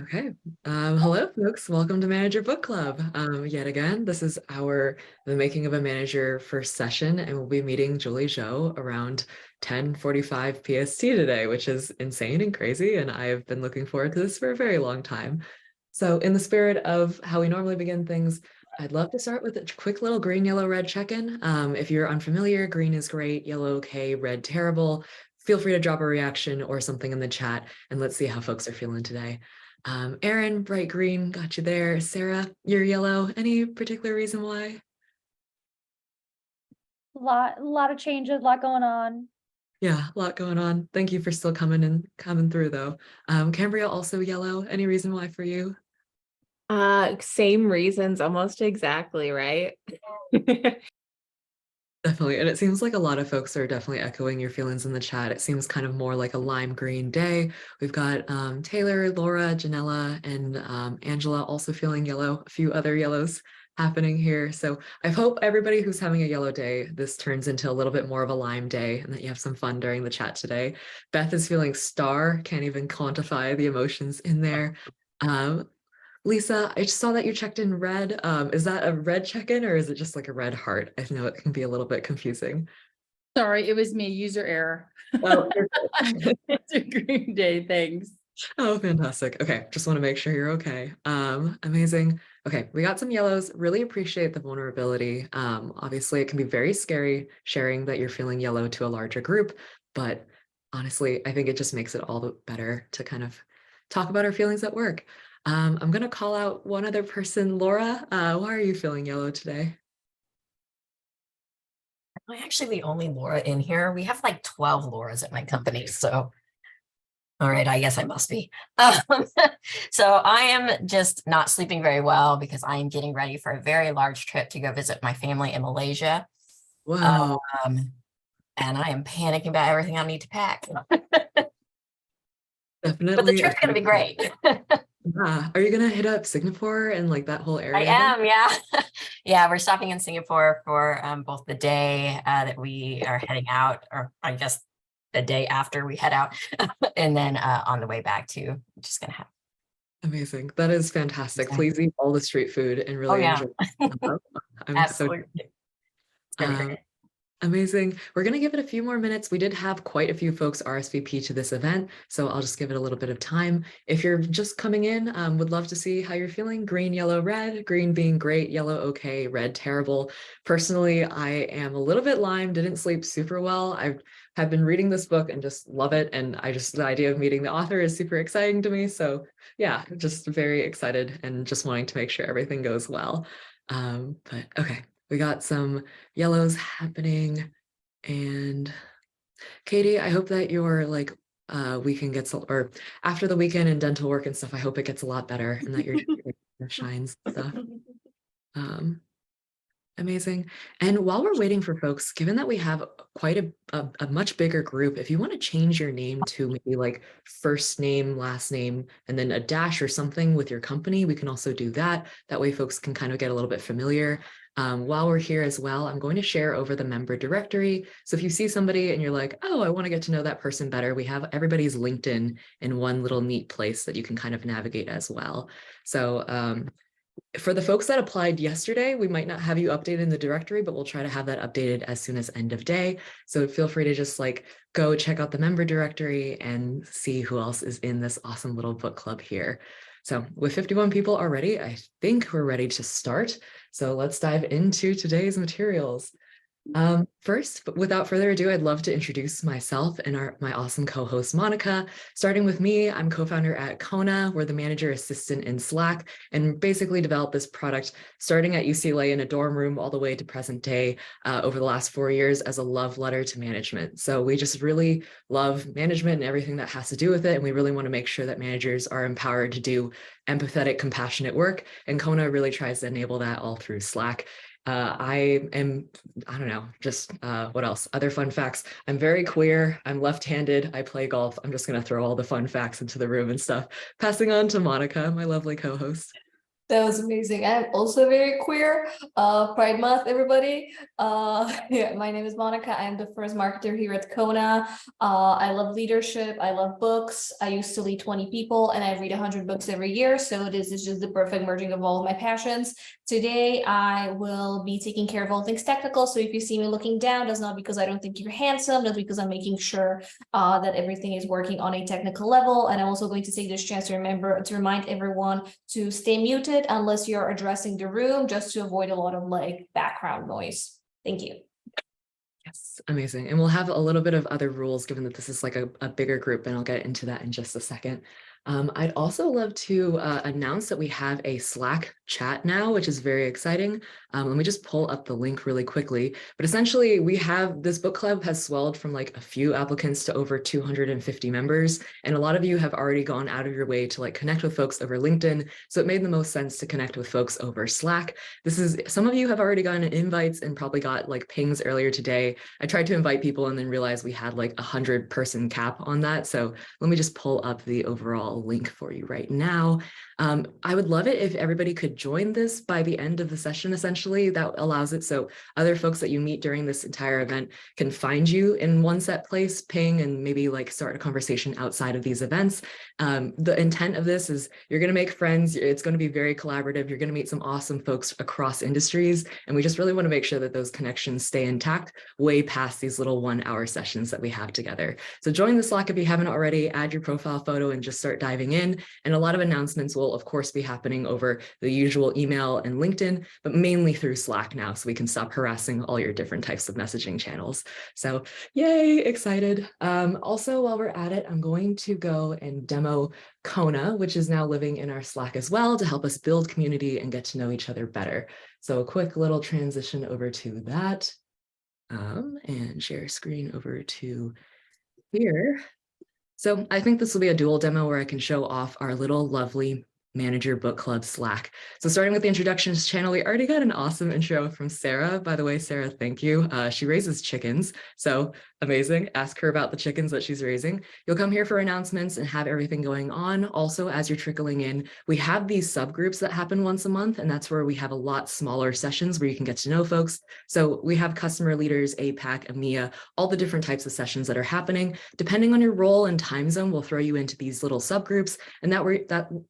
Okay. Hello, folks. Welcome to Manager Book Club. Yet again, this is The Making of a Manager first session, and we'll be meeting Julie Zhuo around 10:45 PST today, which is insane and crazy, and I have been looking forward to this for a very long time. So in the spirit of how we normally begin things, I'd love to start with a quick little green, yellow, red check-in. If you're unfamiliar, green is great, yellow okay, red terrible. Feel free to drop a reaction or something in the chat, and let's see how folks are feeling today. Erin, bright green, got you there. Sarah, you're yellow. Any particular reason why? Lot of changes, a lot going on. Yeah, a lot going on. Thank you for still coming through though. Cambria also yellow. Any reason why for you? Same reasons, almost exactly, right? Definitely. And it seems like a lot of folks are definitely echoing your feelings in the chat. It seems kind of more like a lime green day. We've got Taylor, Laura, Janella, and Angela also feeling yellow, a few other yellows happening here. So I hope everybody who's having a yellow day, this turns into a little bit more of a lime day and that you have some fun during the chat today. Beth is feeling star, can't even quantify the emotions in there. Lisa, I just saw that you checked in red. Is that a red check-in or is it just like a red heart? I know it can be a little bit confusing. Sorry, it was me, user error. Oh, It's a green day, thanks. oh, fantastic. Okay, just want to make sure you're okay. Amazing. Okay, we got some yellows. Really appreciate the vulnerability. Obviously, it can be very scary sharing that you're feeling yellow to a larger group, but honestly, I think it just makes it all the better to kind of talk about our feelings at work. I'm going to call out one other person. Laura, why are you feeling yellow today? I'm actually the only Laura in here. We have like 12 Lauras at my company. So, all right, I guess I must be. So I am just not sleeping very well because I am getting ready for a very large trip to go visit my family in Malaysia. Wow. And I am panicking about everything I need to pack. Definitely. But the trip's going to be great. Yeah. Are you gonna hit up Singapore and like that whole area? I am, yeah. Yeah, we're stopping in Singapore for both the day that we are heading out, or I guess the day after we head out, and then on the way back too. Just gonna have. Amazing. That is fantastic. Exactly. Please eat all the street food and really enjoy. I'm Absolutely. so It's gonna be great. Amazing. We're going to give it a few more minutes. We did have quite a few folks RSVP to this event, so I'll just give it a little bit of time. If you're just coming in, would love to see how you're feeling. Green, yellow, red. Green being great, yellow okay, red terrible. Personally, I am a little bit lime, didn't sleep super well. Have been reading this book and just love it. And the idea of meeting the author is super exciting to me. So yeah, just very excited and just wanting to make sure everything goes well. But okay. We got some yellows happening. And Katie, I hope that your weekend gets, or after the weekend and dental work and stuff, I hope it gets a lot better and that your shines stuff. Amazing. And while we're waiting for folks, given that we have quite a much bigger group, if you want to change your name to maybe like first name, last name, and then a dash or something with your company, we can also do that. That way folks can kind of get a little bit familiar. While we're here as well, I'm going to share over the member directory. So if you see somebody and you're like, oh, I want to get to know that person better, we have everybody's LinkedIn in one little neat place that you can kind of navigate as well. So for the folks that applied yesterday, we might not have you updated in the directory, but we'll try to have that updated as soon as end of day. So feel free to just like go check out the member directory and see who else is in this awesome little book club here. So with 51 people already, I think we're ready to start. So let's dive into today's materials. First, but without further ado, I'd love to introduce myself and my awesome co-host, Monica. Starting with me, I'm co-founder at Kona. We're the manager assistant in Slack and basically developed this product starting at UCLA in a dorm room all the way to present day over the last 4 years as a love letter to management. So we just really love management and everything that has to do with it. And we really want to make sure that managers are empowered to do empathetic, compassionate work. And Kona really tries to enable that all through Slack. I don't know, just what else? Other fun facts. I'm very queer. I'm left-handed. I play golf. I'm just going to throw all the fun facts into the room and stuff. Passing on to Monica, my lovely co-host. That was amazing. I'm also very queer. Pride Month, everybody. Yeah, my name is Monica. I'm the first marketer here at Kona. I love leadership. I love books. I used to lead 20 people and I read 100 books every year. So this is just the perfect merging of all of my passions. Today, I will be taking care of all things technical. So if you see me looking down, that's not because I don't think you're handsome. That's because I'm making sure that everything is working on a technical level. And I'm also going to take this chance to remind everyone to stay muted unless you're addressing the room, just to avoid a lot of like background noise. Thank you. Yes, amazing. And we'll have a little bit of other rules given that this is like a bigger group, and I'll get into that in just a second. I'd also love to announce that we have a Slack chat now, which is very exciting. Let me just pull up the link really quickly. But essentially, we have this book club has swelled from like a few applicants to over 250 members. And a lot of you have already gone out of your way to like connect with folks over LinkedIn. So it made the most sense to connect with folks over Slack. Some of you have already gotten invites and probably got like pings earlier today. I tried to invite people and then realized we had like 100-person cap on that. So let me just pull up the overall link for you right now. I would love it if everybody could join this by the end of the session. Essentially, that allows it so other folks that you meet during this entire event can find you in one set place, ping, and maybe like start a conversation outside of these events. The intent of this is you're going to make friends. It's going to be very collaborative. You're going to meet some awesome folks across industries. And we just really want to make sure that those connections stay intact way past these little 1-hour sessions that we have together. So join the Slack if you haven't already, add your profile photo and just start diving in. And a lot of announcements will of course be happening over the usual email and LinkedIn, but mainly through Slack now, so we can stop harassing all your different types of messaging channels. So yay, excited. Also, while we're at it, I'm going to go and demo Kona, which is now living in our Slack as well, to help us build community and get to know each other better. So a quick little transition over to that, and share screen over to here. So I think this will be a dual demo where I can show off our little lovely Manager Book Club Slack. So starting with the introductions channel, we already got an awesome intro from Sarah. By the way, Sarah, thank you. She raises chickens, so amazing. Ask her about the chickens that she's raising. You'll come here for announcements and have everything going on. Also, as you're trickling in, we have these subgroups that happen once a month, and that's where we have a lot smaller sessions where you can get to know folks. So we have customer leaders, APAC, EMEA, all the different types of sessions that are happening. Depending on your role and time zone, we'll throw you into these little subgroups, and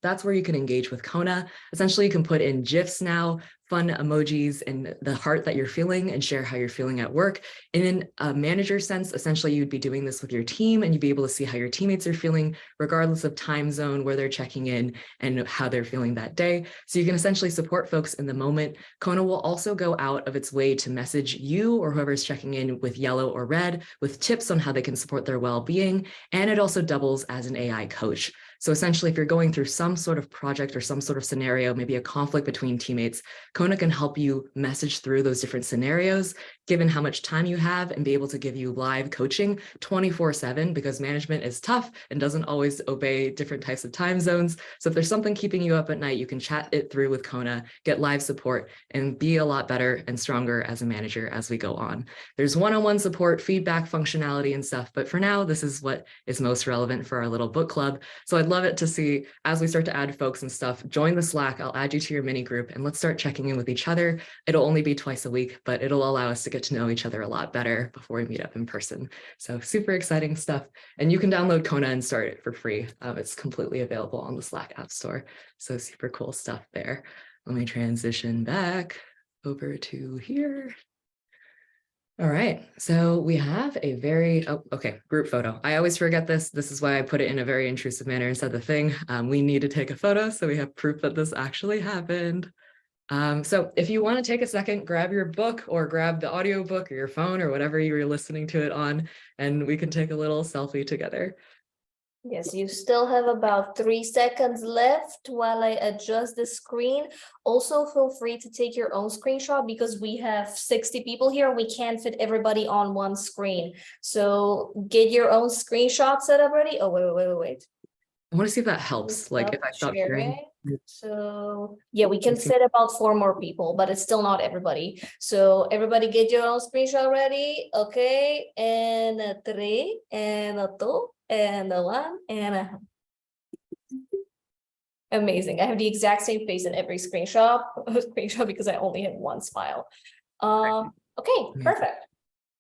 that's where you can engage with Kona. Essentially, you can put in GIFs now, fun emojis, and the heart that you're feeling, and share how you're feeling at work. And in a manager sense, essentially, you'd be doing this with your team, and you'd be able to see how your teammates are feeling, regardless of time zone, where they're checking in, and how they're feeling that day. So you can essentially support folks in the moment. Kona will also go out of its way to message you or whoever's checking in with yellow or red with tips on how they can support their well-being. And it also doubles as an AI coach. So essentially, if you're going through some sort of project or some sort of scenario, maybe a conflict between teammates, Kona can help you message through those different scenarios, given how much time you have, and be able to give you live coaching 24/7, because management is tough and doesn't always obey different types of time zones. So if there's something keeping you up at night, you can chat it through with Kona, get live support, and be a lot better and stronger as a manager as we go on. There's one-on-one support, feedback, functionality, and stuff. But for now, this is what is most relevant for our little book club. So I'd love it to see, as we start to add folks and stuff, join the Slack. I'll add you to your mini group, and let's start checking in with each other. It'll only be twice a week, but it'll allow us to get to know each other a lot better before we meet up in person. So super exciting stuff. And you can download Kona and start it for free. It's completely available on the Slack App Store. So super cool stuff there. Let me transition back over to here. All right, so we have a group photo. I always forget this. This is why I put it in a very intrusive manner and said the thing. We need to take a photo so we have proof that this actually happened. So if you want to take a second, grab your book or grab the audiobook or your phone or whatever you were listening to it on, and we can take a little selfie together. Yes, you still have about 3 seconds left while I adjust the screen. Also, feel free to take your own screenshot because we have 60 people here. We can't fit everybody on one screen. So get your own screenshot set up ready. Oh, wait. I want to see if that helps. Like if I stop sharing. So yeah, we can fit about 4 more people, but it's still not everybody. So everybody get your own screenshot ready. Okay, and a 3, and a 2, and a 1, and a... amazing. I have the exact same face in every screenshot, because I only have one smile. Okay, Amazing. perfect.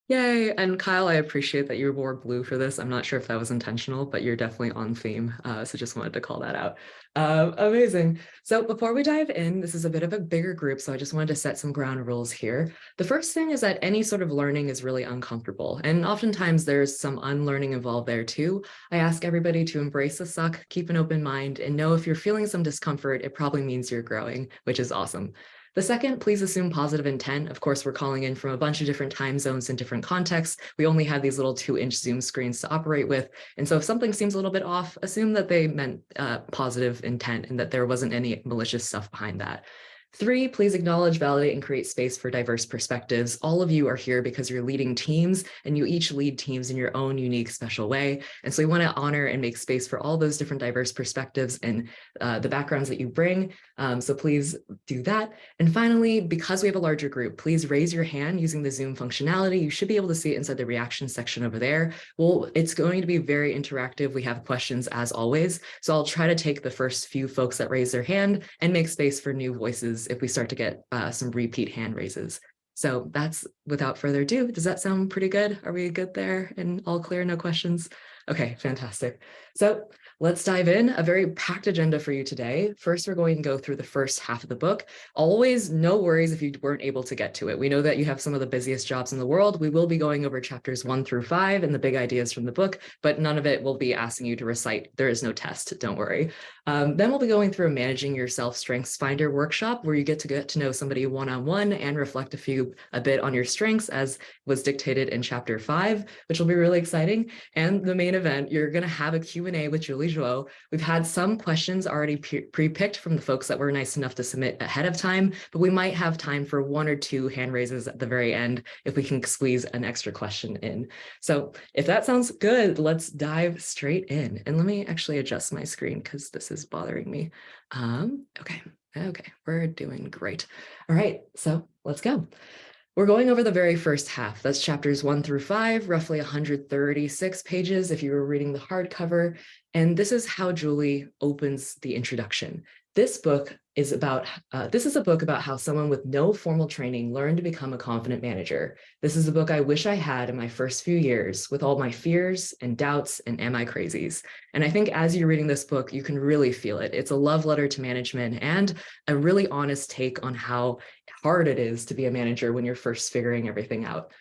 Yay. And Kyle, I appreciate that you wore blue for this. I'm not sure if that was intentional, but you're definitely on theme. So just wanted to call that out. Amazing. So before we dive in, this is a bit of a bigger group, so I just wanted to set some ground rules here. The first thing is that any sort of learning is really uncomfortable, and oftentimes there's some unlearning involved there too. I ask everybody to embrace the suck, keep an open mind, and know if you're feeling some discomfort, it probably means you're growing, which is awesome. The second, please assume positive intent. Of course, we're calling in from a bunch of different time zones and different contexts. We only have these little 2-inch Zoom screens to operate with. And so if something seems a little bit off, assume that they meant positive intent and that there wasn't any malicious stuff behind that. 3, please acknowledge, validate, and create space for diverse perspectives. All of you are here because you're leading teams, and you each lead teams in your own unique, special way. And so we want to honor and make space for all those different diverse perspectives and the backgrounds that you bring. So please do that. And finally, because we have a larger group, please raise your hand using the Zoom functionality. You should be able to see it inside the reaction section over there. Well, it's going to be very interactive. We have questions as always. So I'll try to take the first few folks that raise their hand and make space for new voices if we start to get some repeat hand raises. So that's, without further ado, does that sound pretty good? Are we good there and all clear, no questions? Okay, fantastic. So let's dive in. A very packed agenda for you today. First, we're going to go through the first half of the book. Always no worries if you weren't able to get to it. We know that you have some of the busiest jobs in the world. We will be going over chapters 1 through 5 and the big ideas from the book, but none of it will be asking you to recite. There is no test, don't worry. Then we'll be going through a Managing Your Self Strengths Finder workshop where you get to know somebody one-on-one and reflect a bit on your strengths as was dictated in chapter 5, which will be really exciting. And the main event, you're going to have a Q&A with Julie Zhuo. We've had some questions already pre-picked from the folks that were nice enough to submit ahead of time, but we might have time for 1 or 2 hand raises at the very end if we can squeeze an extra question in. So if that sounds good, let's dive straight in. And let me actually adjust my screen because this is bothering me. Okay, we're doing great. All right, so let's go. We're going over the very first half. That's chapters 1 through 5, roughly 136 pages if you were reading the hardcover. And this is how Julie opens the introduction. This book is about, this is a book about how someone with no formal training learned to become a confident manager. This is a book I wish I had in my first few years with all my fears and doubts and am I crazies. And I think as you're reading this book, you can really feel it. It's a love letter to management and a really honest take on how hard it is to be a manager when you're first figuring everything out.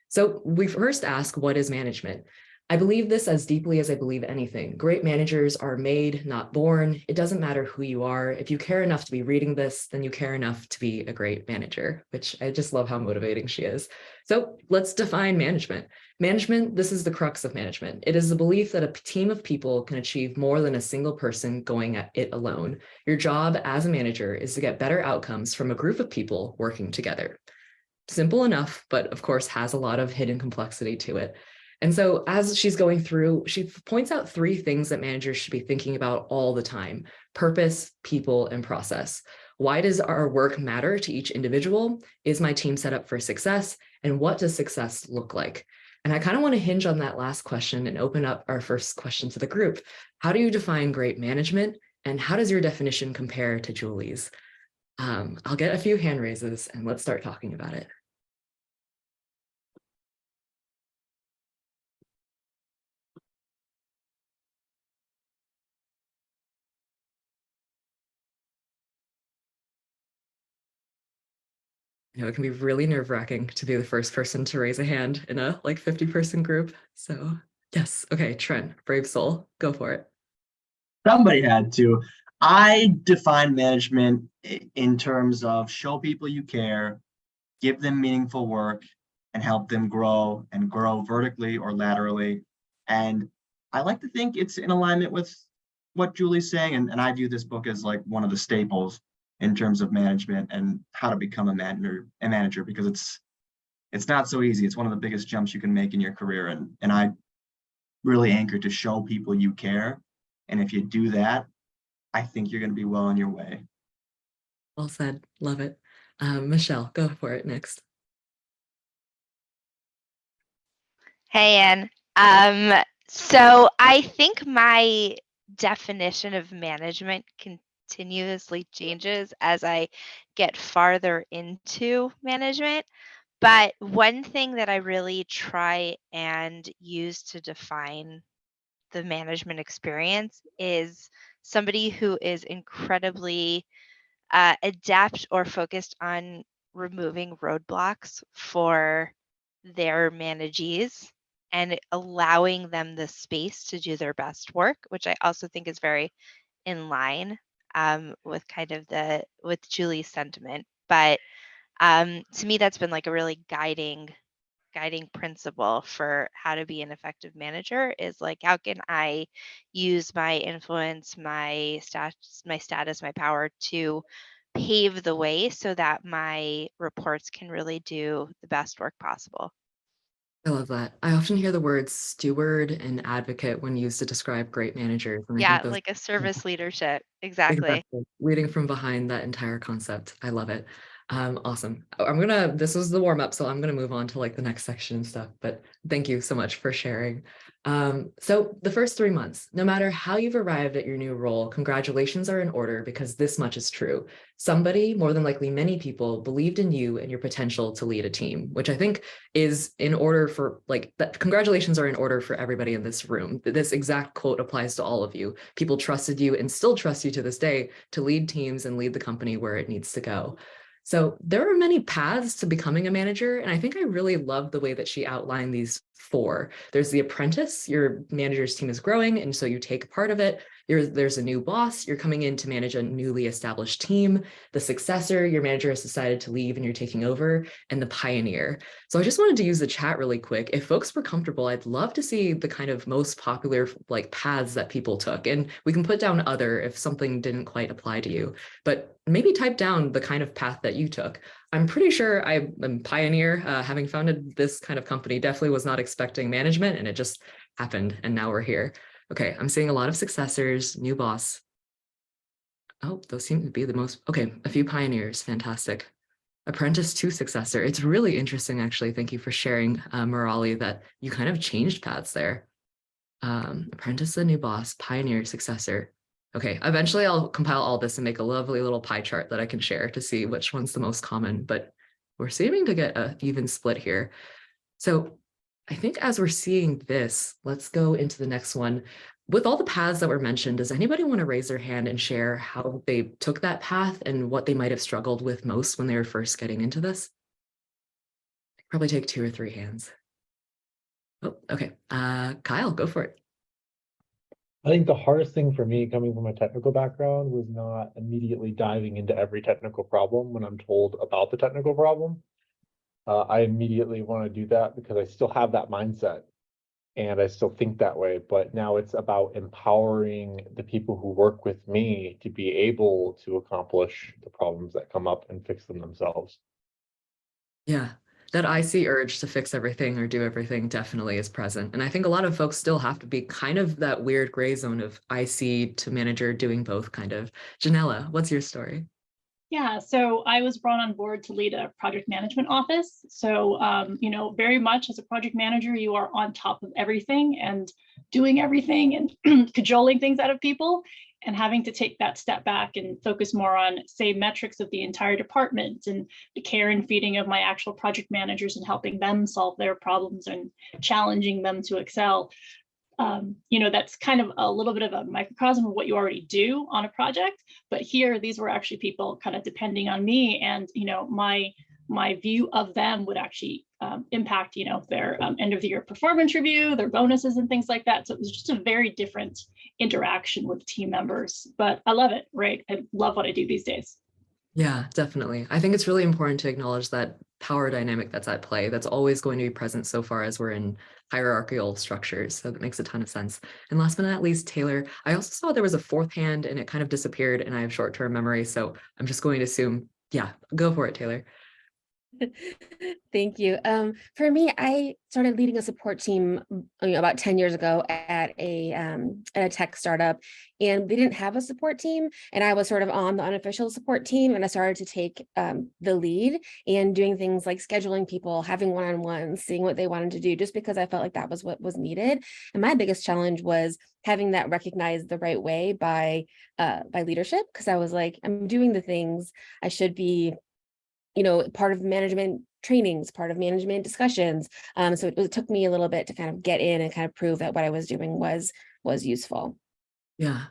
So we first ask, what is management? I believe this as deeply as I believe anything. Great managers are made, not born. It doesn't matter who you are. If you care enough to be reading this, then you care enough to be a great manager, which I just love how motivating she is. So let's define management. Management, this is the crux of management. It is the belief that a team of people can achieve more than a single person going at it alone. Your job as a manager is to get better outcomes from a group of people working together. Simple enough, but of course has a lot of hidden complexity to it. And so as she's going through, she points out 3 things that managers should be thinking about all the time: purpose, people, and process. Why does our work matter to each individual? Is my team set up for success? And what does success look like? And I kind of want to hinge on that last question and open up our first question to the group. How do you define great management? And how does your definition compare to Julie's? I'll get a few hand raises and let's start talking about it. You know, it can be really nerve-wracking to be the first person to raise a hand in a like 50-person group. So yes, okay, Trent, brave soul, go for it. Somebody had to. I define management in terms of show people you care, give them meaningful work, and help them grow and grow vertically or laterally. And I like to think it's in alignment with what Julie's saying. And I view this book as like one of the staples in terms of management and how to become a manager, because it's not so easy. It's one of the biggest jumps you can make in your career. And I really anchor to show people you care. And if you do that, I think you're going to be well on your way. Well said. Love it. Michelle, go for it next. Hey, Anne. So I think my definition of management continuously changes as I get farther into management. But one thing that I really try and use to define the management experience is somebody who is incredibly adept or focused on removing roadblocks for their managees and allowing them the space to do their best work, which I also think is very in line with kind of with Julie's sentiment. But to me, that's been like a really guiding principle for how to be an effective manager is like how can I use my influence, my status, my power to pave the way so that my reports can really do the best work possible. I love that. I often hear the words steward and advocate when used to describe great managers, and I think Yeah, those like a service leadership. Exactly. exactly leading from behind that entire concept. I love it. Awesome. This was the warm up, so I'm gonna move on to like the next section and stuff, but thank you so much for sharing. So the first 3 months, no matter how you've arrived at your new role, congratulations are in order because this much is true. Somebody, more than likely many people, believed in you and your potential to lead a team, which I think is in order for like that. Congratulations are in order for everybody in this room. This exact quote applies to all of you. People trusted you and still trust you to this day to lead teams and lead the company where it needs to go. So there are many paths to becoming a manager. And I think I really love the way that she outlined these four. There's the apprentice, your manager's team is growing, and so you take part of it. There's a new boss, you're coming in to manage a newly established team. The successor, your manager has decided to leave and you're taking over, and the pioneer. So I just wanted to use the chat really quick. If folks were comfortable, I'd love to see the kind of most popular like paths that people took. And we can put down other if something didn't quite apply to you, but maybe type down the kind of path that you took. I'm pretty sure I'm a pioneer. Having founded this kind of company, definitely was not expecting management, and it just happened, and now we're here. Okay, I'm seeing a lot of successors, new boss. Oh, those seem to be the most, okay, a few pioneers, fantastic. Apprentice to successor. It's really interesting, actually. Thank you for sharing, Murali, that you kind of changed paths there. Apprentice to new boss, pioneer, successor. Okay, eventually I'll compile all this and make a lovely little pie chart that I can share to see which one's the most common, but we're seeming to get an even split here. So I think as we're seeing this, let's go into the next one. With all the paths that were mentioned, does anybody want to raise their hand and share how they took that path and what they might have struggled with most when they were first getting into this? Probably take 2 or 3 hands. Oh, okay. Kyle, go for it. I think the hardest thing for me coming from a technical background was not immediately diving into every technical problem when I'm told about the technical problem. I immediately want to do that because I still have that mindset and I still think that way. But now it's about empowering the people who work with me to be able to accomplish the problems that come up and fix them themselves. Yeah, that icy urge to fix everything or do everything definitely is present. And I think a lot of folks still have to be kind of that weird gray zone of IC to manager doing both kind of. Janella, what's your story? Yeah, so I was brought on board to lead a project management office. So, very much as a project manager, you are on top of everything and doing everything and cajoling things out of people, and having to take that step back and focus more on, say, metrics of the entire department and the care and feeding of my actual project managers and helping them solve their problems and challenging them to excel. That's kind of a little bit of a microcosm of what you already do on a project. But here, these were actually people kind of depending on me, and my view of them would actually impact their end of the year performance review, their bonuses and things like that. So it was just a very different interaction with team members. But I love it, right? I love what I do these days. Yeah, definitely. I think it's really important to acknowledge that power dynamic that's at play. That's always going to be present so far as we're in hierarchical structures. So that makes a ton of sense. And last but not least, Taylor, I also saw there was a 4th hand and it kind of disappeared, and I have short-term memory. So I'm just going to assume, yeah, go for it, Taylor. Thank you. For me, I started leading a support team about 10 years ago at a tech startup, and they didn't have a support team, and I was sort of on the unofficial support team, and I started to take the lead and doing things like scheduling people, having one-on-ones, seeing what they wanted to do, just because I felt like that was what was needed. And my biggest challenge was having that recognized the right way by leadership, because I was like, I'm doing the things I should be, part of management trainings, part of management discussions. So it took me a little bit to kind of get in and kind of prove that what I was doing was useful. Yeah.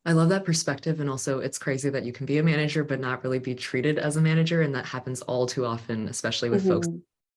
I love that perspective. And also it's crazy that you can be a manager, but not really be treated as a manager. And that happens all too often, especially with folks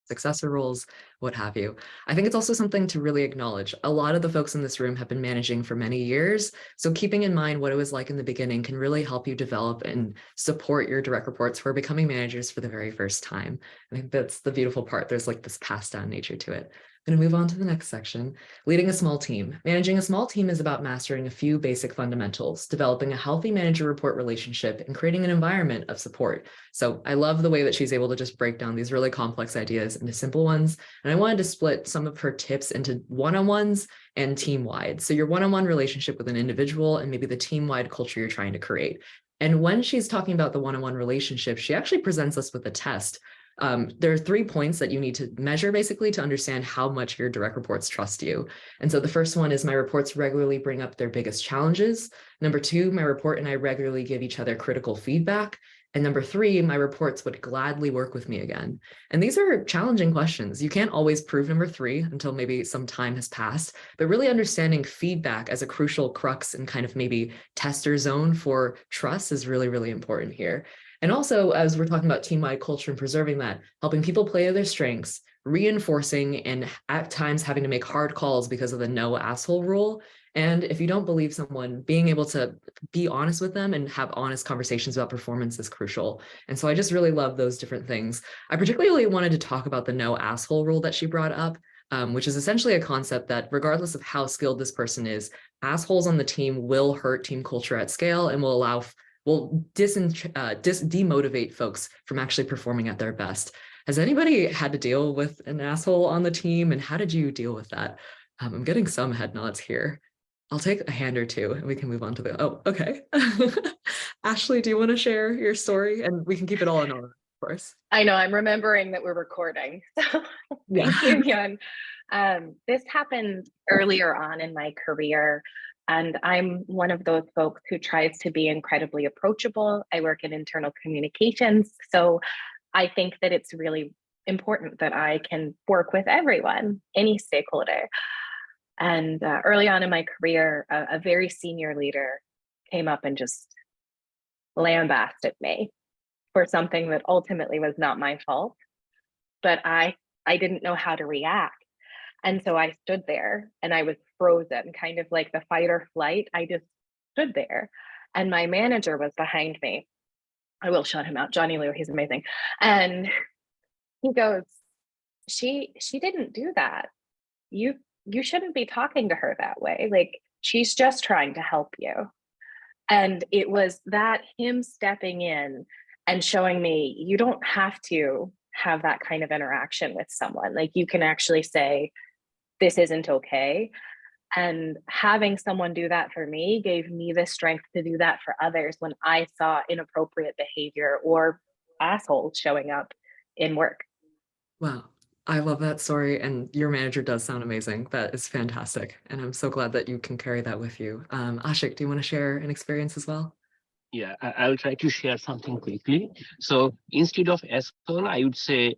successor roles, what have you. I think it's also something to really acknowledge. A lot of the folks in this room have been managing for many years. So keeping in mind what it was like in the beginning can really help you develop and support your direct reports who are becoming managers for the very first time. I think that's the beautiful part. There's like this passed down nature to it. I'm going to move on to the next section. Leading a small team. Managing a small team is about mastering a few basic fundamentals, developing a healthy manager-report relationship, and creating an environment of support. So I love the way that she's able to just break down these really complex ideas into simple ones. And I wanted to split some of her tips into one-on-ones and team-wide. So your one-on-one relationship with an individual and maybe the team-wide culture you're trying to create. And when she's talking about the one-on-one relationship, she actually presents us with a test. There are 3 points that you need to measure basically to understand how much your direct reports trust you. And so the first one is my reports regularly bring up their biggest challenges. Number 2, my report and I regularly give each other critical feedback. And number 3, my reports would gladly work with me again. And these are challenging questions. You can't always prove number 3 until maybe some time has passed, but really understanding feedback as a crucial crux and kind of maybe tester zone for trust is really, really important here. And also, as we're talking about team-wide culture and preserving that, helping people play to their strengths, reinforcing and at times having to make hard calls because of the no asshole rule. And if you don't believe someone, being able to be honest with them and have honest conversations about performance is crucial. And so I just really love those different things. I particularly wanted to talk about the no asshole rule that she brought up, which is essentially a concept that regardless of how skilled this person is, assholes on the team will hurt team culture at scale and will demotivate folks from actually performing at their best. Has anybody had to deal with an asshole on the team, and how did you deal with that? I'm getting some head nods here. I'll take a hand or two and we can move on to oh, okay. Ashley, do you want to share your story? And we can keep it all in order, of course. I know, I'm remembering that we're recording. So Yeah. thank you, Hyun. This happened earlier on in my career. And I'm one of those folks who tries to be incredibly approachable. I work in internal communications. So I think that it's really important that I can work with everyone, any stakeholder. And early on in my career, a very senior leader came up and just lambasted me for something that ultimately was not my fault. But I didn't know how to react. And so I stood there and I was frozen, kind of like the fight or flight. I just stood there. And my manager was behind me. I will shout him out, Johnny Liu, he's amazing. And he goes, she didn't do that. You shouldn't be talking to her that way. Like, she's just trying to help you. And it was that him stepping in and showing me, you don't have to have that kind of interaction with someone. Like, you can actually say, this isn't okay. And having someone do that for me gave me the strength to do that for others when I saw inappropriate behavior or assholes showing up in work. Wow. I love that story. And your manager does sound amazing. That is fantastic. And I'm so glad that you can carry that with you. Ashik, do you want to share an experience as well? Yeah, I'll try to share something quickly. So instead of asshole, I would say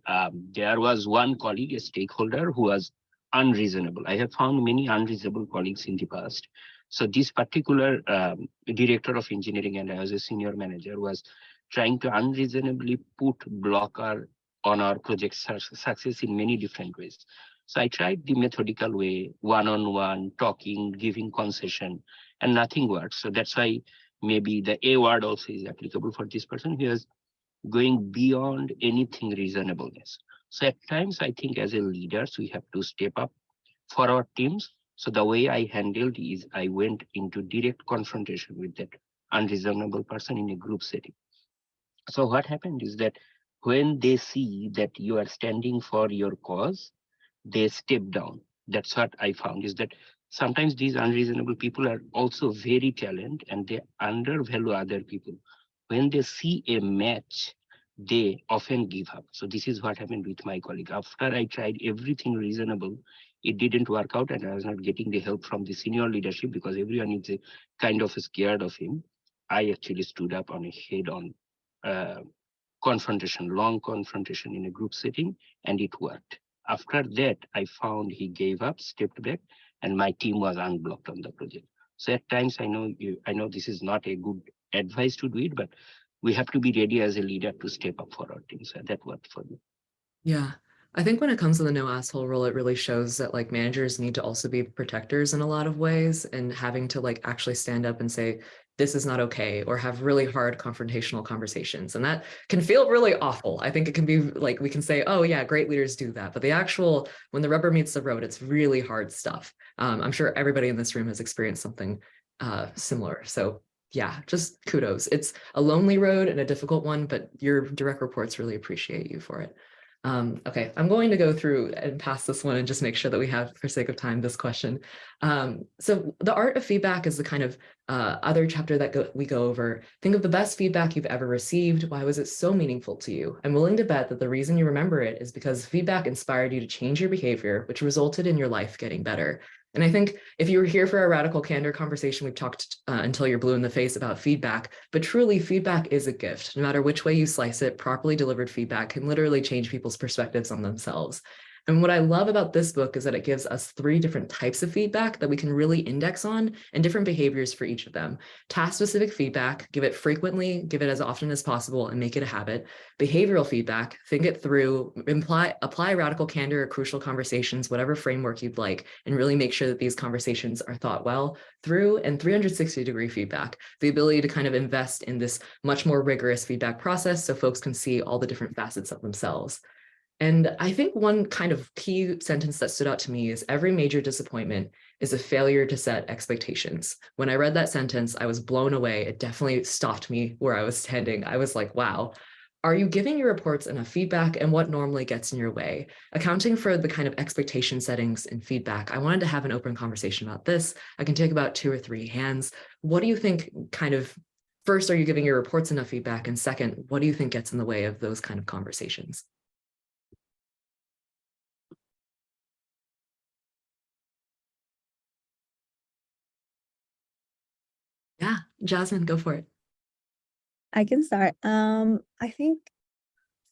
there was one colleague, a stakeholder, who was unreasonable. I have found many unreasonable colleagues in the past. So this particular director of engineering, and I was a senior manager, was trying to unreasonably put blocker on our project success in many different ways. So I tried the methodical way, one-on-one, talking, giving concession, and nothing worked. So that's why maybe the A word also is applicable for this person who is going beyond anything reasonableness. So at times, I think as a leaders, we have to step up for our teams. So the way I handled is I went into direct confrontation with that unreasonable person in a group setting. So what happened is that when they see that you are standing for your cause, they step down. That's what I found, is that sometimes these unreasonable people are also very talented and they undervalue other people. When they see a match, they often give up. So this is what happened with my colleague. After I tried everything reasonable, it didn't work out and I was not getting the help from the senior leadership because everyone is kind of scared of him. I actually stood up on a head-on confrontation, long confrontation in a group setting, and it worked. After that, I found he gave up, stepped back, and my team was unblocked on the project. So at times, I know this is not a good advice to do it, but we have to be ready as a leader to step up for our team. So that worked for me. Yeah. I think when it comes to the no asshole rule, it really shows that like managers need to also be protectors in a lot of ways, and having to like actually stand up and say, this is not okay, or have really hard confrontational conversations. And that can feel really awful. I think it can be like, we can say, oh yeah, great leaders do that. But the actual, when the rubber meets the road, it's really hard stuff. I'm sure everybody in this room has experienced something similar. So yeah, just kudos. It's a lonely road and a difficult one, but your direct reports really appreciate you for it. Okay, I'm going to go through and pass this one and just make sure that we have, for sake of time, this question. So the art of feedback is the kind of other chapter that we go over. Think of the best feedback you've ever received. Why was it so meaningful to you? I'm willing to bet that the reason you remember it is because feedback inspired you to change your behavior, which resulted in your life getting better. And I think if you were here for a radical candor conversation, we've talked until you're blue in the face about feedback, but truly feedback is a gift. No matter which way you slice it, properly delivered feedback can literally change people's perspectives on themselves. And what I love about this book is that it gives us 3 different types of feedback that we can really index on, and different behaviors for each of them. Task-specific feedback, give it frequently, give it as often as possible, and make it a habit. Behavioral feedback, think it through, apply radical candor or crucial conversations, whatever framework you'd like, and really make sure that these conversations are thought well through. And 360-degree feedback, the ability to kind of invest in this much more rigorous feedback process so folks can see all the different facets of themselves. And I think one kind of key sentence that stood out to me is every major disappointment is a failure to set expectations. When I read that sentence, I was blown away. It definitely stopped me where I was standing. I was like, wow, are you giving your reports enough feedback, and what normally gets in your way? Accounting for the kind of expectation settings and feedback, I wanted to have an open conversation about this. I can take about 2 or 3 hands. What do you think kind of, first, are you giving your reports enough feedback? And second, what do you think gets in the way of those kind of conversations? Yeah, Jasmine, go for it. I can start. I think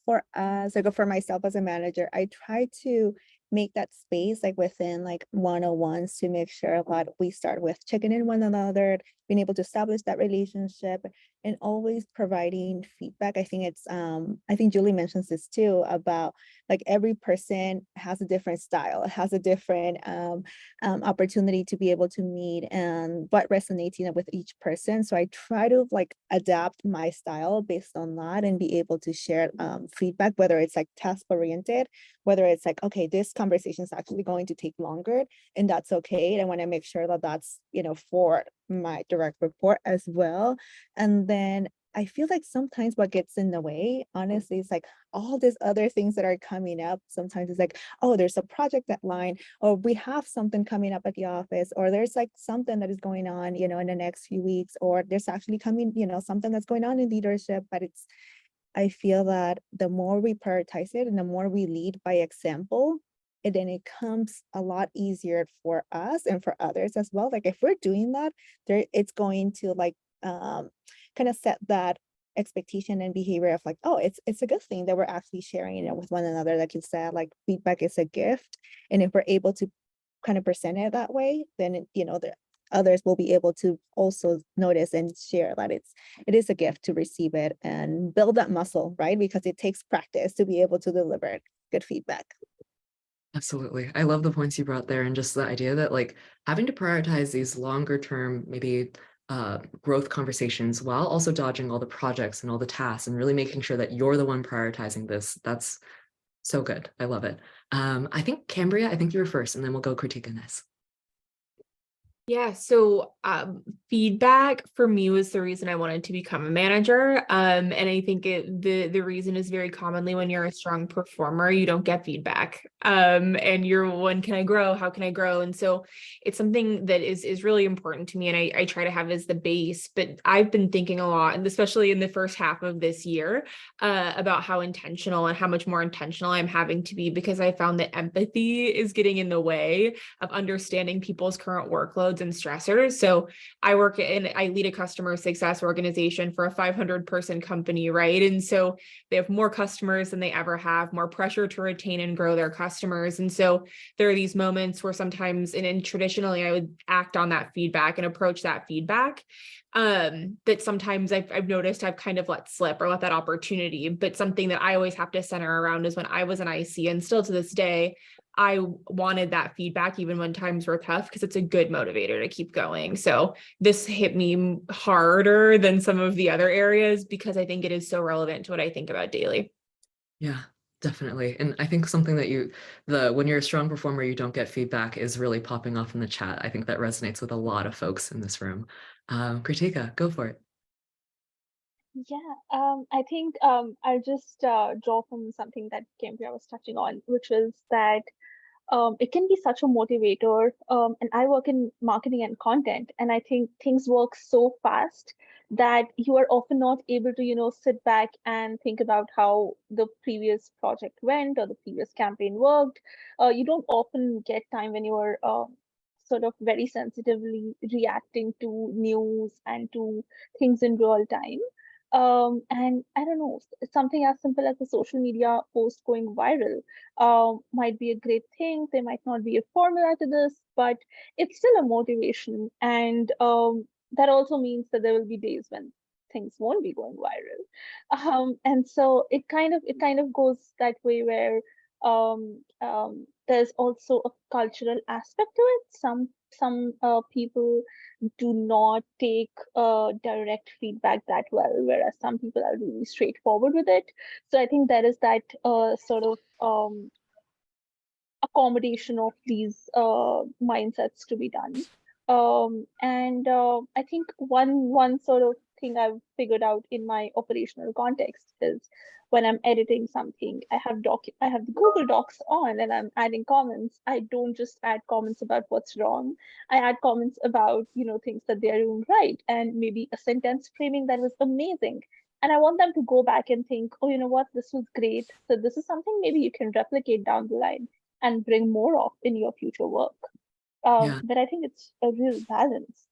for us, like for myself as a manager, I try to make that space like within like one-on-ones to make sure that we start with checking in one another, being able to establish that relationship, and always providing feedback. I think it's I think Julie mentions this too about like every person has a different style, has a different opportunity to be able to meet and what resonates, you know, with each person. So I try to like adapt my style based on that and be able to share feedback, whether it's like task oriented, whether it's like, okay, this conversation is actually going to take longer, and that's okay. I want to make sure that that's, you know, for my direct report as well. And then I feel like sometimes what gets in the way, honestly, is like all these other things that are coming up. Sometimes it's like, oh, there's a project deadline, or we have something coming up at the office, or there's like something that is going on, you know, in the next few weeks, or there's actually coming, you know, something that's going on in leadership. But it's, I feel that the more we prioritize it and the more we lead by example, and then it comes a lot easier for us and for others as well. Like if we're doing that, there it's going to like kind of set that expectation and behavior of like, oh, it's a good thing that we're actually sharing, you know, with one another. Like you said, like feedback is a gift, and if we're able to kind of present it that way, then it, you know, the others will be able to also notice and share that it is a gift to receive it and build that muscle, right? Because it takes practice to be able to deliver good feedback. Absolutely. I love the points you brought there, and just the idea that like having to prioritize these longer term, maybe growth conversations while also dodging all the projects and all the tasks and really making sure that you're the one prioritizing this. That's so good. I love it. I think Cambria, I think you were first, and then we'll go critique Ines. Yeah, so feedback for me was the reason I wanted to become a manager. And I think the reason is very commonly when you're a strong performer, you don't get feedback. And you're, when can I grow? How can I grow? And so it's something that is really important to me, and I try to have as the base. But I've been thinking a lot, and especially in the first half of this year, about how intentional and how much more intentional I'm having to be, because I found that empathy is getting in the way of understanding people's current workloads and stressors. So I lead a customer success organization for a 500-person company, right? And so they have more customers than they ever have, more pressure to retain and grow their customers. And so there are these moments where sometimes, and traditionally I would act on that feedback and approach that feedback, that sometimes I've noticed I've kind of let slip or let that opportunity. But something that I always have to center around is when I was an IC, and still to this day, I wanted that feedback even when times were tough, because it's a good motivator to keep going. So this hit me harder than some of the other areas, because I think it is so relevant to what I think about daily. Yeah, definitely. And I think something that when you're a strong performer, you don't get feedback is really popping off in the chat. I think that resonates with a lot of folks in this room. Kritika, go for it. Yeah, I think I'll just draw from something that Cambria was touching on, which was that it can be such a motivator. And I work in marketing and content, and I think things work so fast that you are often not able to, sit back and think about how the previous project went or the previous campaign worked. You don't often get time when you are sort of very sensitively reacting to news and to things in real time. And I don't know, something as simple as a social media post going viral might be a great thing. There might not be a formula to this, but it's still a motivation. And that also means that there will be days when things won't be going viral. And so it kind of goes that way, where there's also a cultural aspect to it. Some people do not take direct feedback that well, whereas some people are really straightforward with it. So I think there is that sort of accommodation of these mindsets to be done. And I think one sort of thing I've figured out in my operational context is when I'm editing something, I have the Google Docs on and I'm adding comments. I don't just add comments about what's wrong. I add comments about, things that they're doing right, and maybe a sentence framing that was amazing. And I want them to go back and think, oh, you know what, this was great. So this is something maybe you can replicate down the line and bring more of in your future work. Yeah. But I think it's a real balance.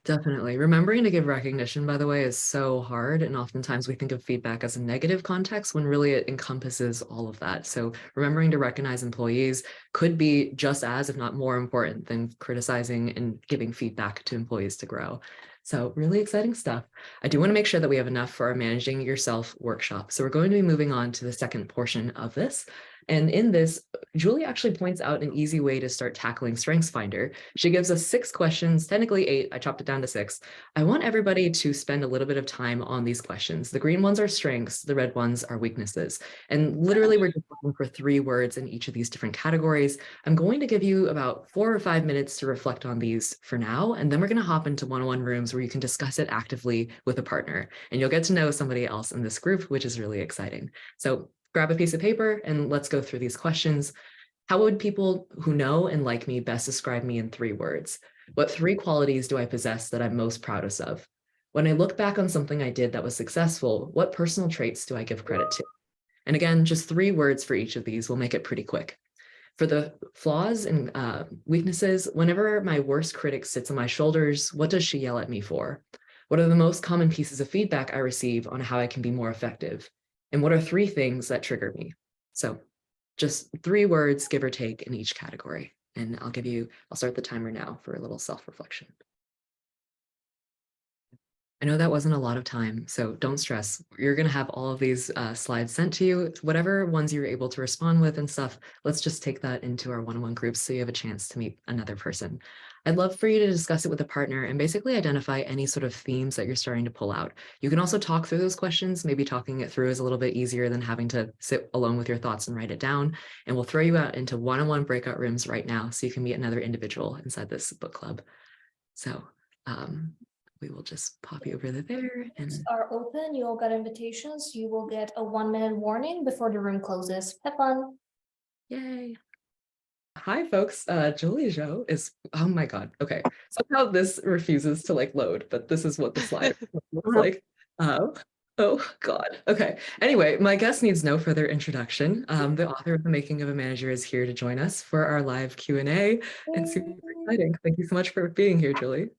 Definitely. Remembering to give recognition, by the way, is so hard. And oftentimes we think of feedback as a negative context when really it encompasses all of that. So remembering to recognize employees could be just as, if not more important than criticizing and giving feedback to employees to grow. So really exciting stuff. I do want to make sure that we have enough for our Managing Yourself workshop. So we're going to be moving on to the second portion of this. And in this, Julie actually points out an easy way to start tackling StrengthsFinder. She gives us 6 questions, technically 8. I chopped it down to 6. I want everybody to spend a little bit of time on these questions. The green ones are strengths, the red ones are weaknesses. And literally we're just looking for 3 words in each of these different categories. I'm going to give you about 4 or 5 minutes to reflect on these for now, and then we're going to hop into one-on-one rooms where you can discuss it actively with a partner, and you'll get to know somebody else in this group, which is really exciting. So grab a piece of paper and let's go through these questions. How would people who know and like me best describe me in 3 words? What 3 qualities do I possess that I'm most proudest of? When I look back on something I did that was successful, what personal traits do I give credit to? And again, just 3 words for each of these. We'll make it pretty quick. For the flaws and weaknesses, whenever my worst critic sits on my shoulders, what does she yell at me for? What are the most common pieces of feedback I receive on how I can be more effective? And what are 3 things that trigger me? So just 3 words, give or take, in each category. And I'll start the timer now for a little self-reflection. I know that wasn't a lot of time, so don't stress. You're going to have all of these slides sent to you, whatever ones you're able to respond with and stuff. Let's just take that into our one-on-one groups so you have a chance to meet another person. I'd love for you to discuss it with a partner and basically identify any sort of themes that you're starting to pull out. You can also talk through those questions. Maybe talking it through is a little bit easier than having to sit alone with your thoughts and write it down. And we'll throw you out into one-on-one breakout rooms right now so you can meet another individual inside this book club. So we will just pop you over there and Are open, you all got invitations, you will get a 1-minute warning before the room closes. Have fun. yay. Hi folks, Julie Zhuo is, oh my God, okay. Somehow this refuses to like load, but this is what the slide looks like. Oh God, okay. Anyway, my guest needs no further introduction. The author of The Making of a Manager is here to join us for our live Q&A, and super exciting. Thank you so much for being here, Julie.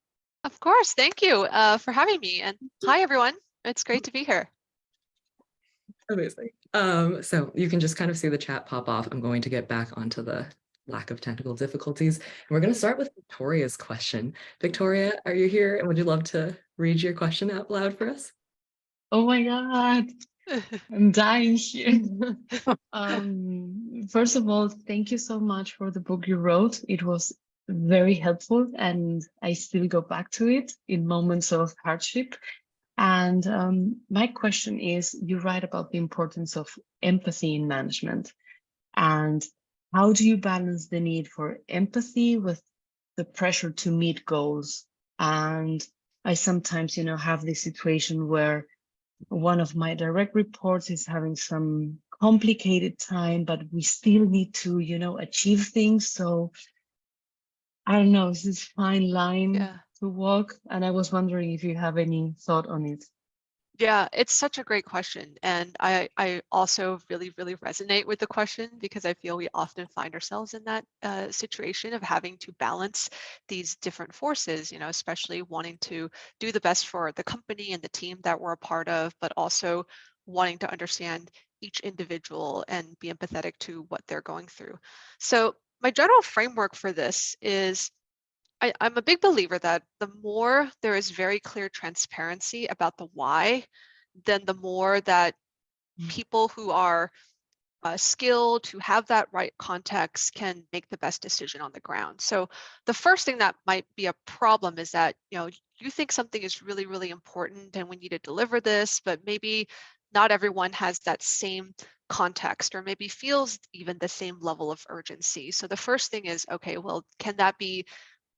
Of course, thank you for having me. And hi, everyone. It's great to be here. Amazing. So you can just kind of see the chat pop off. I'm going to get back onto the lack of technical difficulties. And we're going to start with Victoria's question. Victoria, are you here? And would you love to read your question out loud for us? Oh my God, I'm dying here. First of all, thank you so much for the book you wrote. It was very helpful, and I still go back to it in moments of hardship. And my question is, you write about the importance of empathy in management. And how do you balance the need for empathy with the pressure to meet goals? And I sometimes, have this situation where one of my direct reports is having some complicated time, but we still need to, achieve things. So I don't know, it's this fine line to walk. And I was wondering if you have any thought on it. Yeah, it's such a great question. And I also really, really resonate with the question because I feel we often find ourselves in that situation of having to balance these different forces, especially wanting to do the best for the company and the team that we're a part of, but also wanting to understand each individual and be empathetic to what they're going through. So my general framework for this is I'm a big believer that the more there is very clear transparency about the why, then the more that people who are skilled, who have that right context, can make the best decision on the ground. So the first thing that might be a problem is that you think something is really, really important and we need to deliver this, but maybe not everyone has that same context or maybe feels even the same level of urgency. So the first thing is, okay, well, can that be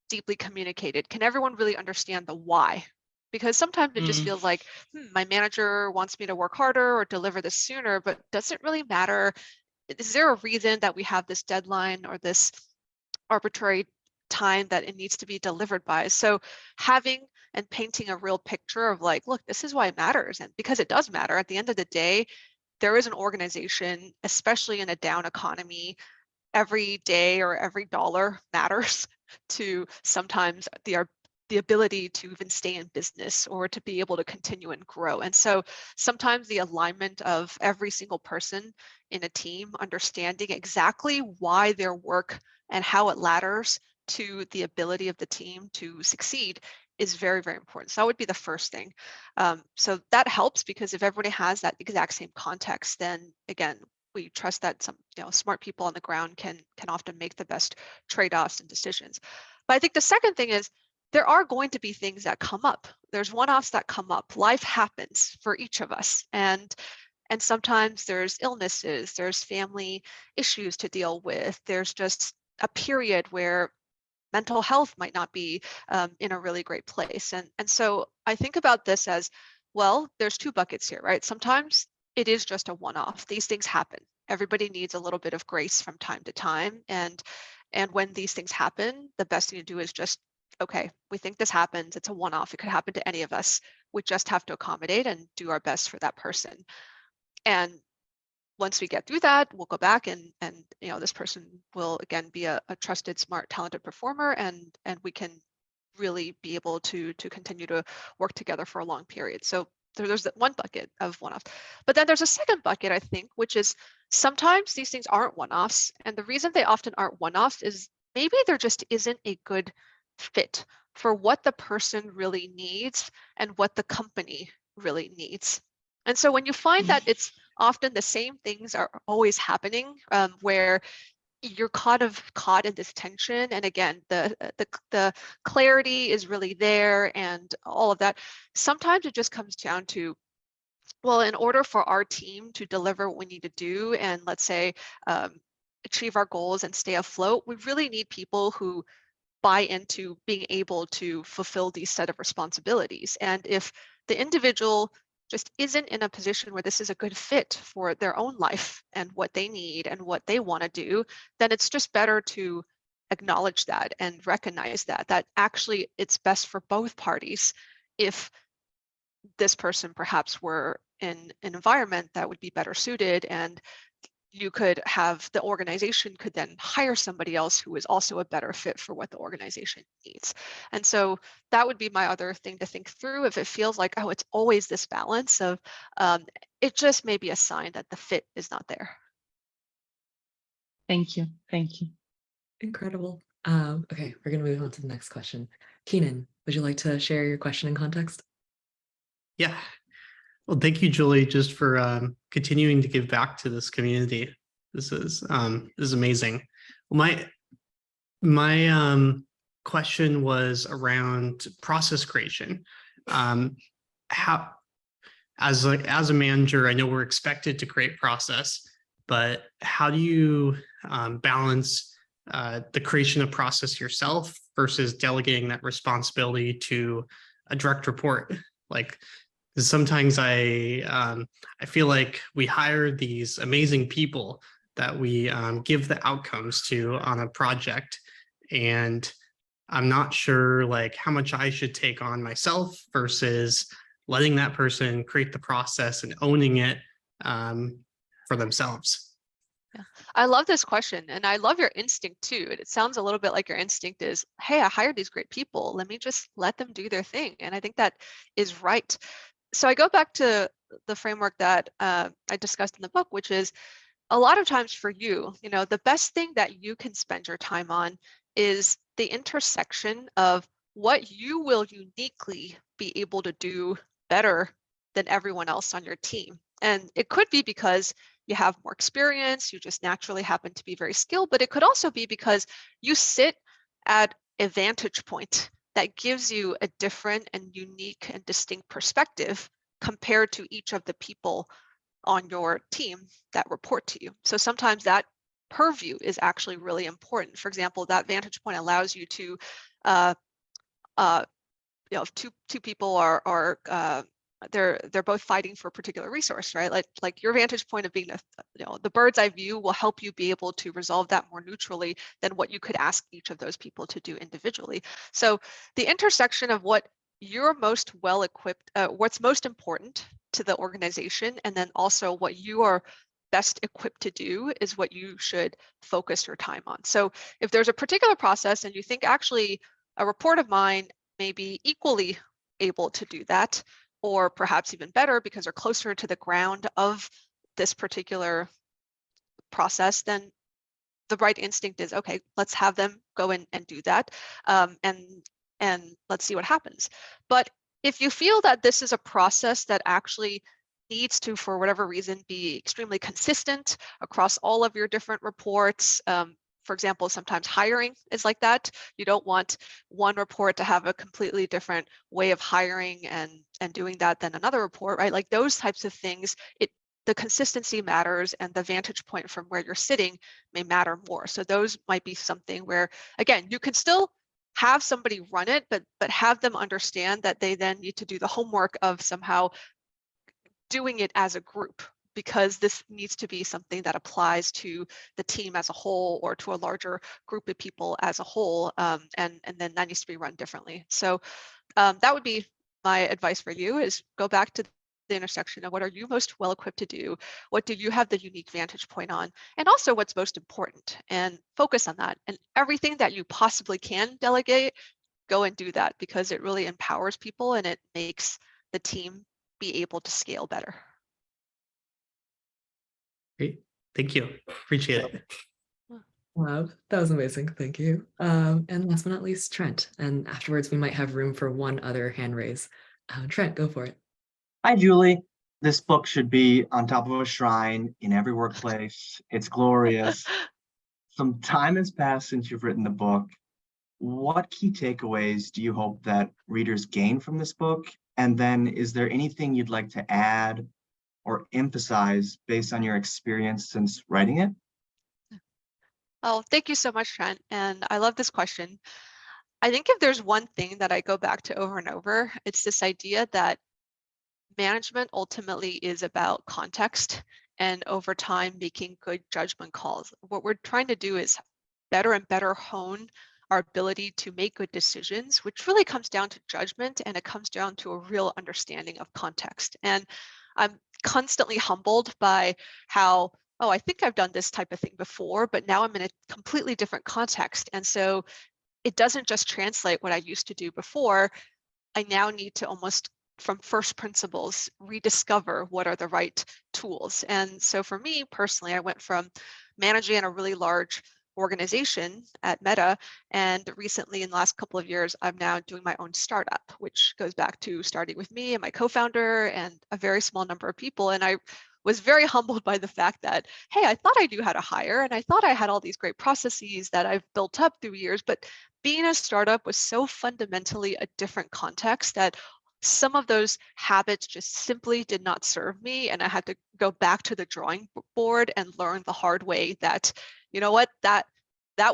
deeply communicated? Can everyone really understand the why? Because sometimes it just feels like my manager wants me to work harder or deliver this sooner, but does it really matter? Is there a reason that we have this deadline or this arbitrary time that it needs to be delivered by? So having and painting a real picture of like, look, this is why it matters. And because it does matter, at the end of the day, there is an organization, especially in a down economy, every day or every dollar matters to sometimes the ability to even stay in business or to be able to continue and grow. And so sometimes the alignment of every single person in a team understanding exactly why their work and how it ladders to the ability of the team to succeed is very, very important. So that would be the first thing. So that helps because if everybody has that exact same context, then again, we trust that some smart people on the ground can often make the best trade-offs and decisions. But I think the second thing is there are going to be things that come up. There's one-offs that come up. Life happens for each of us, and sometimes there's illnesses, there's family issues to deal with. There's just a period where mental health might not be in a really great place. And so I think about this as, well, there's two buckets here, right? Sometimes it is just a one-off. These things happen. Everybody needs a little bit of grace from time to time. And when these things happen, the best thing to do is just, okay, we think this happens. It's a one-off. It could happen to any of us. We just have to accommodate and do our best for that person. And once we get through that, we'll go back and this person will again be a trusted, smart, talented performer, and we can really be able to continue to work together for a long period. So there's that one bucket of one-off. But then there's a second bucket, I think, which is sometimes these things aren't one-offs. And the reason they often aren't one-offs is maybe there just isn't a good fit for what the person really needs and what the company really needs. And so when you find that it's often the same things are always happening, where you're caught in this tension, and again, the clarity is really there and all of that. Sometimes it just comes down to, well, in order for our team to deliver what we need to do, and let's say achieve our goals and stay afloat, we really need people who buy into being able to fulfill these set of responsibilities. And if the individual just isn't in a position where this is a good fit for their own life and what they need and what they want to do, then it's just better to acknowledge that and recognize that actually it's best for both parties if this person perhaps were in an environment that would be better suited, and you could have the organization could then hire somebody else who is also a better fit for what the organization needs. And so that would be my other thing to think through. If it feels like, oh, it's always this balance of, it just may be a sign that the fit is not there. Thank you. Thank you. Incredible. Okay, we're gonna move on to the next question. Keenan, would you like to share your question and context? Yeah. Well, thank you, Julie, just for continuing to give back to this community. This is amazing. Well, my question was around process creation. How, as a manager, I know we're expected to create process, but how do you balance the creation of process yourself versus delegating that responsibility to a direct report? Like, sometimes I feel like we hire these amazing people that we give the outcomes to on a project, and I'm not sure like how much I should take on myself versus letting that person create the process and owning it for themselves. Yeah, I love this question, and I love your instinct too. It sounds a little bit like your instinct is, hey, I hired these great people. Let me just let them do their thing. And I think that is right. So I go back to the framework that I discussed in the book, which is a lot of times for you, the best thing that you can spend your time on is the intersection of what you will uniquely be able to do better than everyone else on your team. And it could be because you have more experience, you just naturally happen to be very skilled, but it could also be because you sit at a vantage point that gives you a different and unique and distinct perspective compared to each of the people on your team that report to you. So sometimes that purview is actually really important. For example, that vantage point allows you to, if two people are they're both fighting for a particular resource, right? Like your vantage point of being the bird's eye view will help you be able to resolve that more neutrally than what you could ask each of those people to do individually. So the intersection of what you're most well equipped, what's most important to the organization, and then also what you are best equipped to do is what you should focus your time on. So if there's a particular process and you think actually a report of mine may be equally able to do that, or perhaps even better because they're closer to the ground of this particular process, then the right instinct is, okay, let's have them go in and do that, and let's see what happens. But if you feel that this is a process that actually needs to, for whatever reason, be extremely consistent across all of your different reports, for example, sometimes hiring is like that. You don't want one report to have a completely different way of hiring and doing that than another report, right? Like those types of things, the consistency matters, and the vantage point from where you're sitting may matter more. So those might be something where, again, you can still have somebody run it, but have them understand that they then need to do the homework of somehow doing it as a group, because this needs to be something that applies to the team as a whole or to a larger group of people as a whole, and then that needs to be run differently. So that would be my advice for you, is go back to the intersection of what are you most well equipped to do, what do you have the unique vantage point on, and also what's most important, and focus on that. And everything that you possibly can delegate, go and do that, because it really empowers people and it makes the team be able to scale better. Great. Thank you. Appreciate it. Wow, that was amazing. Thank you. And last but not least, Trent. And afterwards, we might have room for one other hand raise. Trent, go for it. Hi, Julie. This book should be on top of a shrine in every workplace. It's glorious. Some time has passed since you've written the book. What key takeaways do you hope that readers gain from this book? And then is there anything you'd like to add or emphasize based on your experience since writing it? Oh, thank you so much, Trent. And I love this question. I think if there's one thing that I go back to over and over, it's this idea that management ultimately is about context and over time making good judgment calls. What we're trying to do is better and better hone our ability to make good decisions, which really comes down to judgment, and it comes down to a real understanding of context. And I'm constantly humbled by how, oh, I think I've done this type of thing before, but now I'm in a completely different context. And so it doesn't just translate what I used to do before. I now need to almost from first principles rediscover what are the right tools. And so for me personally, I went from managing a really large organization at Meta, and recently in the last couple of years, I'm now doing my own startup, which goes back to starting with me and my co-founder and a very small number of people. And I was very humbled by the fact that, hey, I thought I knew how to hire and I thought I had all these great processes that I've built up through years, but being a startup was so fundamentally a different context that some of those habits just simply did not serve me. And I had to go back to the drawing board and learn the hard way that, you know what, that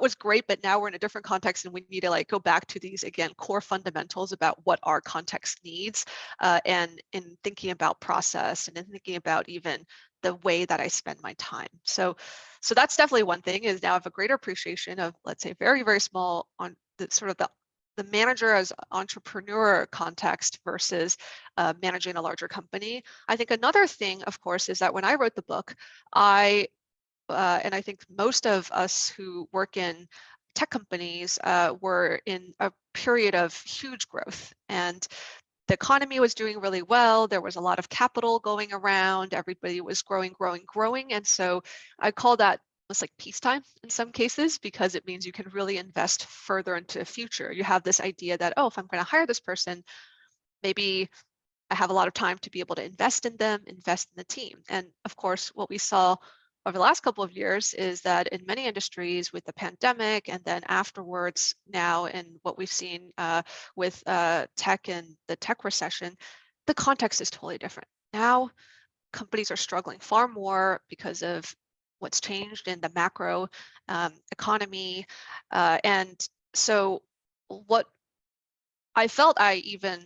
was great, but now we're in a different context and we need to like go back to these, again, core fundamentals about what our context needs, and in thinking about process and in thinking about even the way that I spend my time. So that's definitely one thing, is now I have a greater appreciation of, let's say, very, very small on the sort of the manager as entrepreneur context versus managing a larger company. I think another thing, of course, is that when I wrote the book, and I think most of us who work in tech companies were in a period of huge growth, and the economy was doing really well. There was a lot of capital going around. Everybody was growing. And so I call that almost like peacetime in some cases, because it means you can really invest further into the future. You have this idea that, oh, if I'm going to hire this person, maybe I have a lot of time to be able to invest in them, invest in the team. And of course, what we saw over the last couple of years is that in many industries with the pandemic, and then afterwards now in what we've seen with tech and the tech recession, the context is totally different. Now companies are struggling far more because of what's changed in the macro economy. And so what I felt I even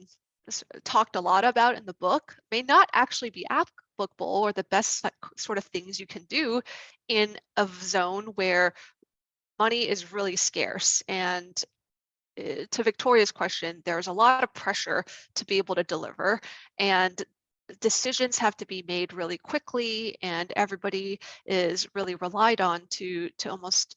talked a lot about in the book may not actually be applicable or the best sort of things you can do in a zone where money is really scarce. And to Victoria's question, there's a lot of pressure to be able to deliver, and decisions have to be made really quickly, and everybody is really relied on to almost,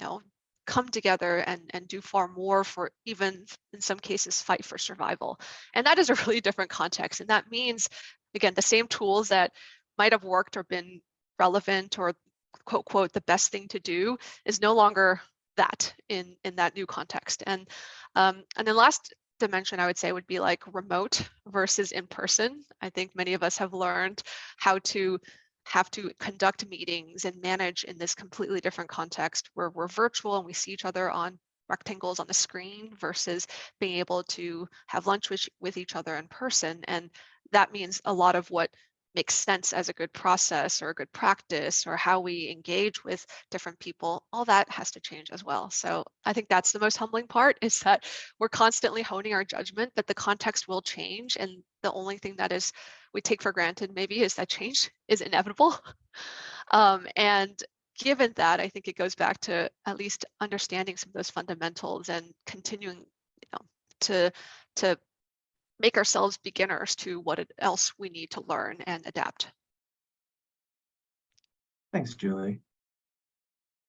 you know, come together and do far more for, even in some cases, fight for survival. And that is a really different context. And that means, again, the same tools that might have worked or been relevant or quote, quote, the best thing to do is no longer that in that new context. And then last dimension I would say would be like remote versus in person. I think many of us have learned how to have to conduct meetings and manage in this completely different context where we're virtual and we see each other on rectangles on the screen versus being able to have lunch with each other in person. And that means a lot of what makes sense as a good process or a good practice or how we engage with different people, all that has to change as well. So I think that's the most humbling part, is that we're constantly honing our judgment that the context will change, and the only thing that is we take for granted maybe is that change is inevitable. And given that, I think it goes back to at least understanding some of those fundamentals and continuing, you know, to make ourselves beginners to what else we need to learn and adapt. Thanks, Julie.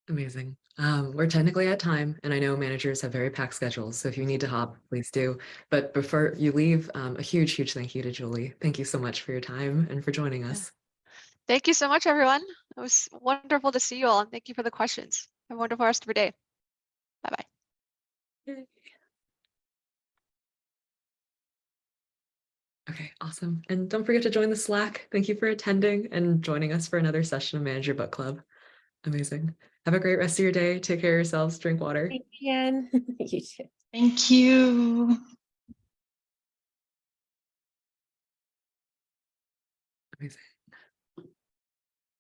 Amazing. We're technically at time, and I know managers have very packed schedules, so if you need to hop, please do. But before you leave, a huge, huge thank you to Julie. Thank you so much for your time and for joining us. Thank you so much, everyone. It was wonderful to see you all, and thank you for the questions. Have a wonderful rest of your day. Bye-bye. Okay, awesome. And don't forget to join the Slack. Thank you for attending and joining us for another session of Manager Book Club. Amazing. Have a great rest of your day. Take care of yourselves. Drink water. Thank you, Jen. You too. Thank you. Amazing.